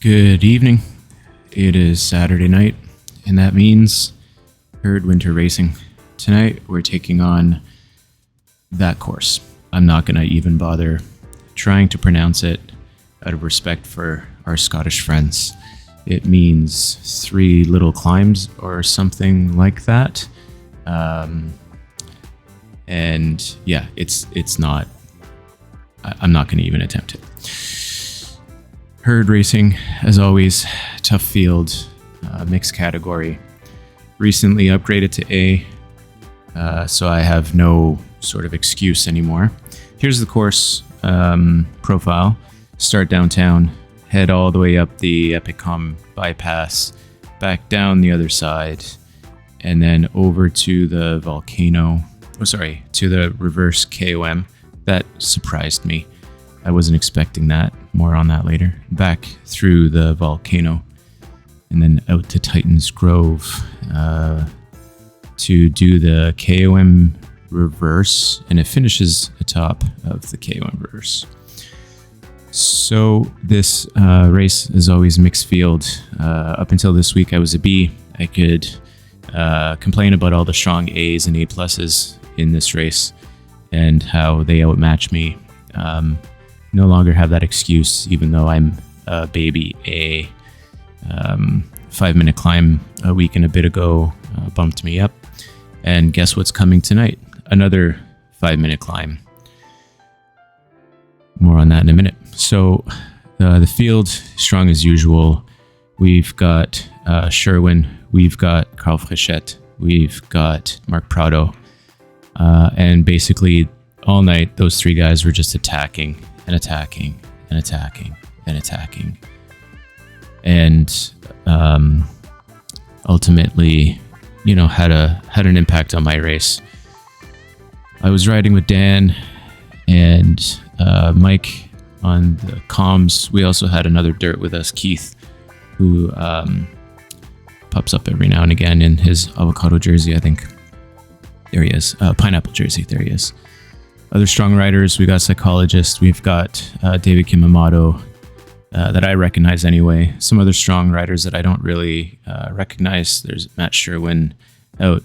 Good evening. It is Saturday night, and that means Herd Winter Racing. Tonight, we're taking on that course. I'm not going to even bother trying to pronounce it out of respect for our Scottish friends. It means 3 little climbs or something like that. And yeah, it's not, I'm not going to even attempt it. Herd racing, as always, tough field, mixed category. Recently upgraded to A, so I have no sort of excuse anymore. Here's the course profile. Start downtown, head all the way up the Fechan bypass, back down the other side, and then over to the to the reverse KOM. That surprised me. I wasn't expecting that. More on that later. Back through the volcano and then out to Titan's Grove to do the KOM reverse, and it finishes atop of the KOM reverse. So this race is always mixed field. Up until this week, I was a B. I could complain about all the strong A's and A pluses in this race and how they outmatch me. No longer have that excuse, even though I'm a baby A. 5-minute climb a week and a bit ago bumped me up. And guess what's coming tonight? Another 5-minute climb. More on that in a minute. So the field, strong as usual. We've got Sherwin, we've got Carl Frechette, we've got Mark Prado. And basically all night, those 3 guys were just attacking and attacking and attacking and attacking. And ultimately, had an impact on my race. I was riding with Dan and Mike on the comms. We also had another dirt with us, Keith, who pops up every now and again in his avocado jersey, I think. There he is. Pineapple jersey. There he is. Other strong riders, we got Psychologist, we've got David Kimamato, that I recognize anyway. Some other strong riders that I don't really recognize. There's Matt Sherwin out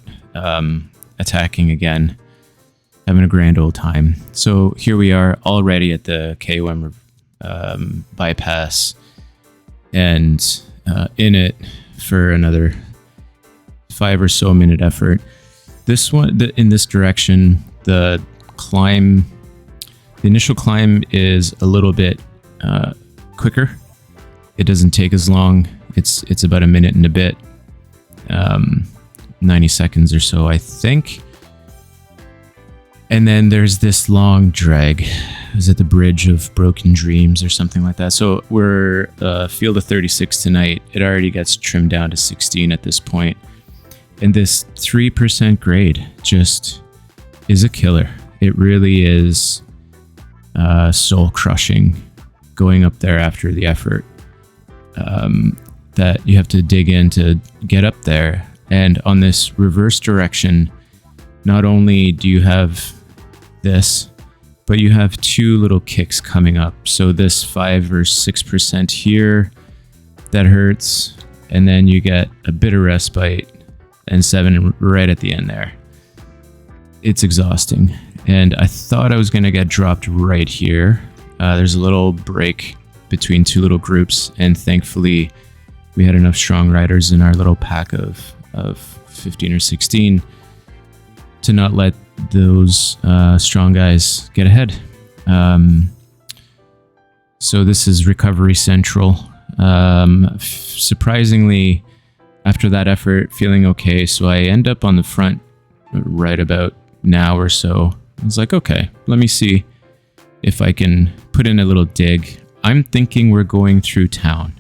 attacking again, having a grand old time. So here we are already at the KOM bypass, and in it for another 5 or so minute effort. This one, in this direction, the initial climb is a little bit quicker. It doesn't take as long. It's about a minute and a bit, 90 seconds or so, I think. And then there's this long drag. Is it the Bridge of Broken Dreams or something like that? So we're field of 36 tonight. It already gets trimmed down to 16 at this point. And this 3% grade just is a killer. It really is soul crushing going up there after the effort that you have to dig in to get up there. And on this reverse direction, not only do you have this, but you have 2 little kicks coming up. So this 5 or 6% here, that hurts. And then you get a bit of respite and 7 right at the end there. It's exhausting. And I thought I was going to get dropped right here. There's a little break between 2 little groups, and thankfully we had enough strong riders in our little pack of 15 or 16 to not let those strong guys get ahead. So this is Recovery Central. Surprisingly, after that effort, feeling okay. So I end up on the front right about now or so. I was like, okay, let me see if I can put in a little dig. I'm thinking we're going through town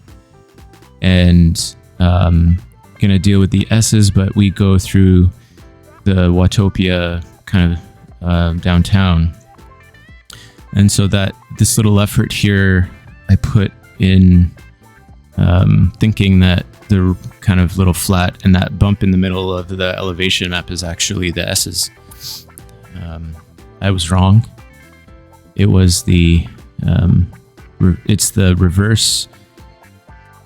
and gonna deal with the S's, but we go through the Watopia kind of downtown. And so that this little effort here, I put in thinking that the kind of little flat and that bump in the middle of the elevation map is actually the S's. I was wrong. It was it's the reverse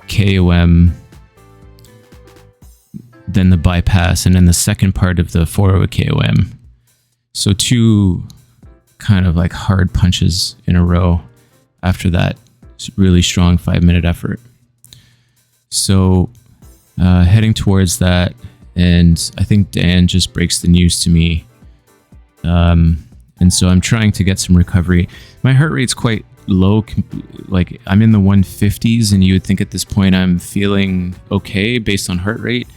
KOM, then the bypass, and then the second part of the 4 KOM. So 2 kind of like hard punches in a row after that really strong 5-minute effort. So heading towards that, and I think Dan just breaks the news to me. And so I'm trying to get some recovery. My heart rate's quite low, like I'm in the 150s, and you would think at this point I'm feeling okay based on heart rate,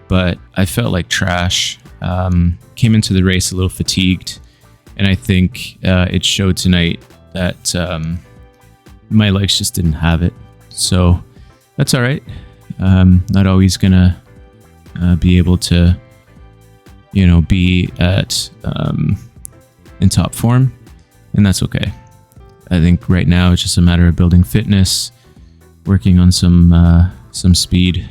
but I felt like trash. Came into the race a little fatigued, and I think it showed tonight that my legs just didn't have it. So that's all right. Not always gonna be able to, be at in top form, and that's okay. I think right now it's just a matter of building fitness, working on some speed,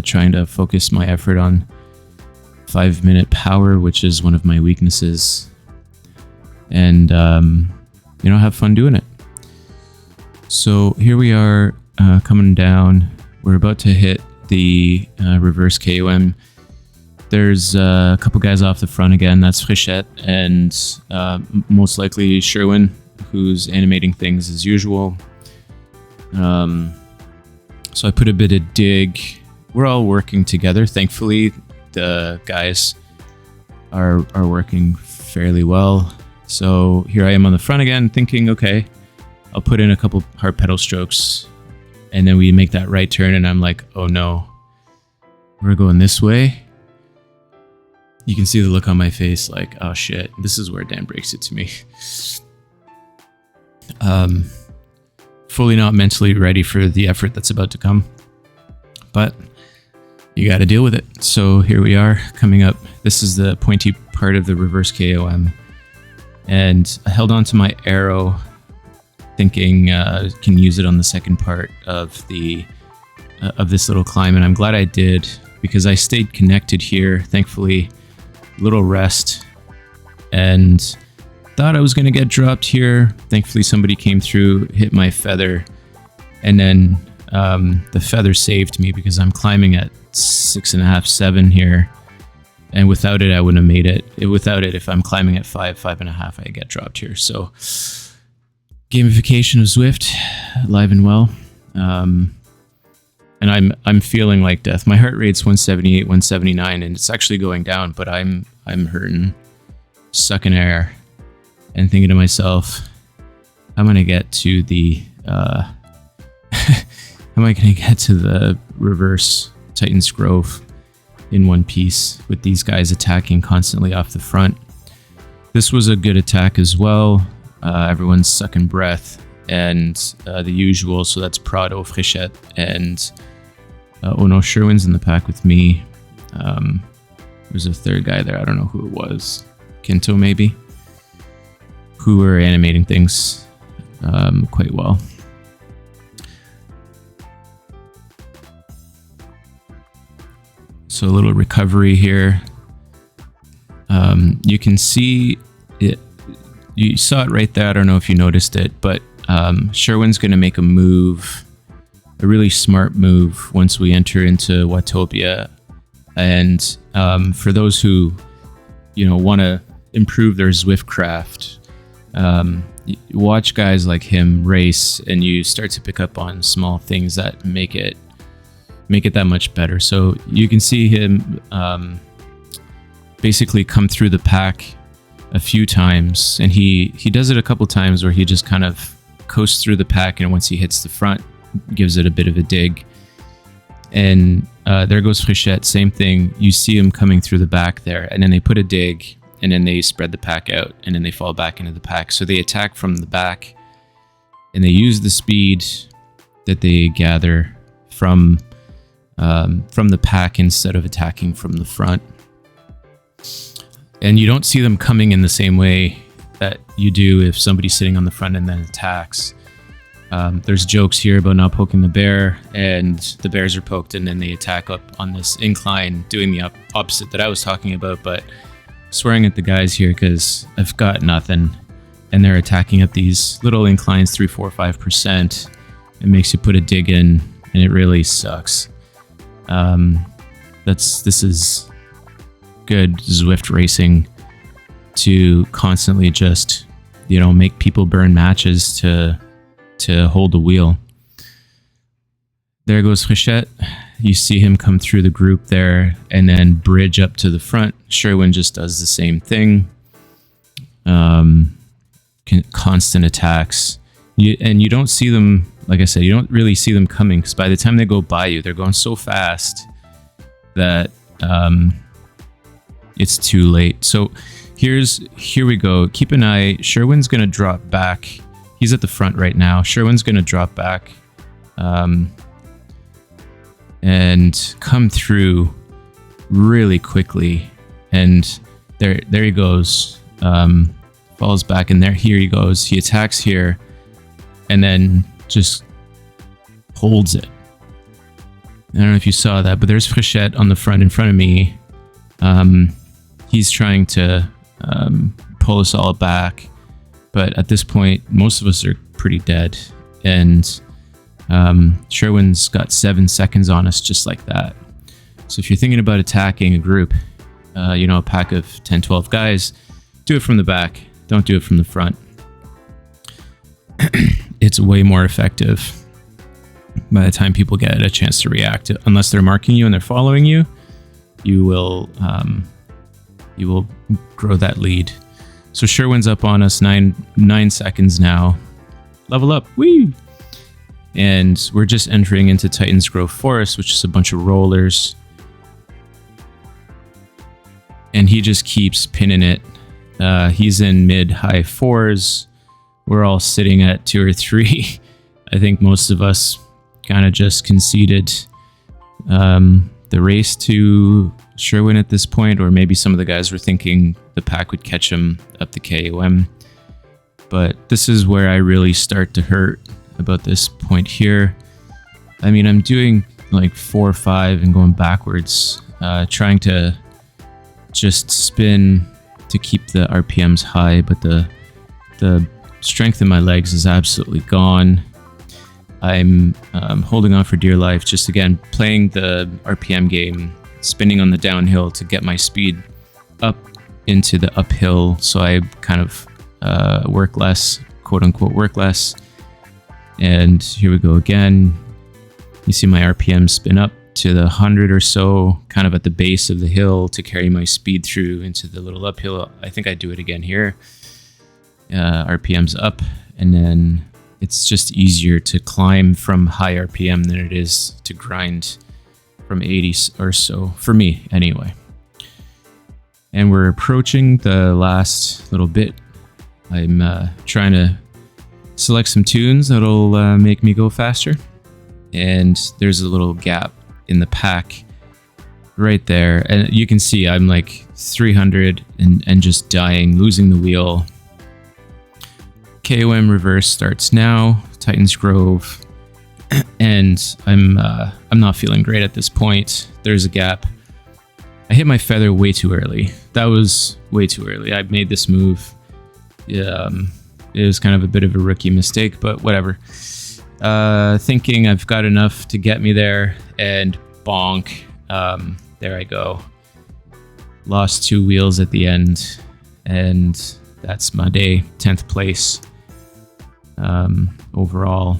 trying to focus my effort on 5-minute power, which is one of my weaknesses, and have fun doing it. So here we are, coming down. We're about to hit the reverse KOM. There's a couple guys off the front again. That's Fechan and most likely Sherwin, who's animating things as usual. So I put a bit of dig. We're all working together. Thankfully, the guys are working fairly well. So here I am on the front again, thinking, okay, I'll put in a couple hard pedal strokes, and then we make that right turn, and I'm like, oh no, we're going this way. You can see the look on my face, like, oh shit, this is where Dan breaks it to me. Fully not mentally ready for the effort that's about to come, but you got to deal with it. So here we are coming up. This is the pointy part of the reverse KOM, and I held on to my arrow, thinking can use it on the second part of the of this little climb, and I'm glad I did, because I stayed connected here. Thankfully, little rest, and thought I was going to get dropped here. Thankfully, somebody came through, hit my feather, and then the feather saved me, because I'm climbing at 6.5, 7 here, and without it, I wouldn't have made it. Without it, if I'm climbing at 5.5, I get dropped here. So gamification of Zwift, alive and well. And I'm feeling like death. My heart rate's 178, 179, and it's actually going down, but I'm hurting, sucking air, and thinking to myself, I'm gonna get to the am I gonna get to the reverse Titan's Grove in one piece with these guys attacking constantly off the front. This was a good attack as well. Everyone's sucking breath, and the usual. So that's Prado, Fechan, and no, Sherwin's in the pack with me. There's a third guy there. I don't know who it was. Kinto, maybe, who were animating things quite well. So a little recovery here. You can see it. You saw it right there. I don't know if you noticed it, but Sherwin's going to make a move, a really smart move, once we enter into Watopia. And for those who, want to improve their Zwift craft, watch guys like him race, and you start to pick up on small things that make it that much better. So you can see him basically come through the pack a few times, and he does it a couple times where he just kind of coasts through the pack, and once he hits the front, gives it a bit of a dig. And there goes Fechan, same thing. You see him coming through the back there, and then they put a dig, and then they spread the pack out, and then they fall back into the pack. So they attack from the back, and they use the speed that they gather from the pack instead of attacking from the front. And you don't see them coming in the same way that you do if somebody's sitting on the front and then attacks. There's jokes here about not poking the bear, and the bears are poked, and then they attack up on this incline, doing the opposite that I was talking about, but swearing at the guys here because I've got nothing, and they're attacking up these little inclines, 3, 4, 5%. It makes you put a dig in, and it really sucks. This is good Zwift racing to constantly just, make people burn matches to hold the wheel. There goes Fechan. You see him come through the group there and then bridge up to the front. Sherwin just does the same thing. Constant attacks. You don't see them, like I said, you don't really see them coming, because by the time they go by you, they're going so fast that it's too late. So here we go. Keep an eye. Sherwin's going to drop back. He's at the front right now. Sherwin's going to drop back and come through really quickly. And there he goes. Falls back, and here he goes. He attacks here and then just holds it. I don't know if you saw that, but there's Fechan on the front in front of me. He's trying to pull us all back, but at this point, most of us are pretty dead. And Sherwin's got 7 seconds on us just like that. So if you're thinking about attacking a group, a pack of 10, 12 guys, do it from the back. Don't do it from the front. It's way more effective by the time people get a chance to react. Unless they're marking you and they're following you, you will grow that lead. So Sherwin's up on us, 9 seconds now. Level up, whee! And we're just entering into Titan's Grove Forest, which is a bunch of rollers. And he just keeps pinning it. He's in mid-high 4s. We're all sitting at 2 or 3. I think most of us kind of just conceded the race to Sherwin at this point, or maybe some of the guys were thinking the pack would catch him up the KOM. But this is where I really start to hurt about this point here. I mean, I'm doing like 4 or 5 and going backwards, trying to just spin to keep the RPMs high, but the strength in my legs is absolutely gone. I'm holding on for dear life, just again playing the RPM game, spinning on the downhill to get my speed up into the uphill, so I kind of work less, quote unquote work less. And here we go again. You see my RPM spin up to the 100 or so, kind of at the base of the hill to carry my speed through into the little uphill. I think I do it again here. RPM's up, and then it's just easier to climb from high RPM than it is to grind from 80 or so, for me anyway. And we're approaching the last little bit. I'm trying to select some tunes that'll make me go faster. And there's a little gap in the pack right there. And you can see I'm like 300 and just dying, losing the wheel. KOM reverse starts now, Titan's Grove. And I'm not feeling great at this point. There's a gap. I hit my feather way too early. That was way too early. I made this move. It was kind of a bit of a rookie mistake, but whatever. Thinking I've got enough to get me there, and bonk. There I go. Lost 2 wheels at the end, and that's my day. 10th place overall.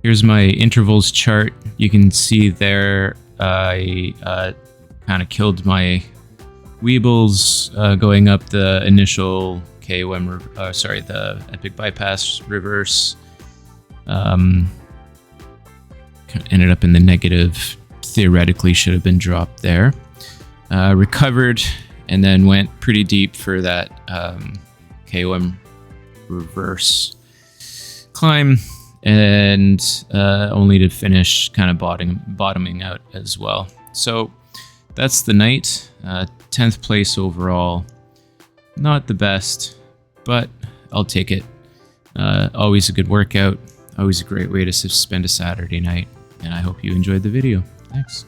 Here's my intervals chart. You can see there I kind of killed my Weebles going up the initial KOM, the Epic Bypass reverse. Ended up in the negative. Theoretically should have been dropped there. Recovered and then went pretty deep for that KOM reverse climb, and only to finish kind of bottoming out as well. So that's the night. 10th place overall. Not the best, but I'll take it. Always a good workout. Always a great way to spend a Saturday night. And I hope you enjoyed the video. Thanks.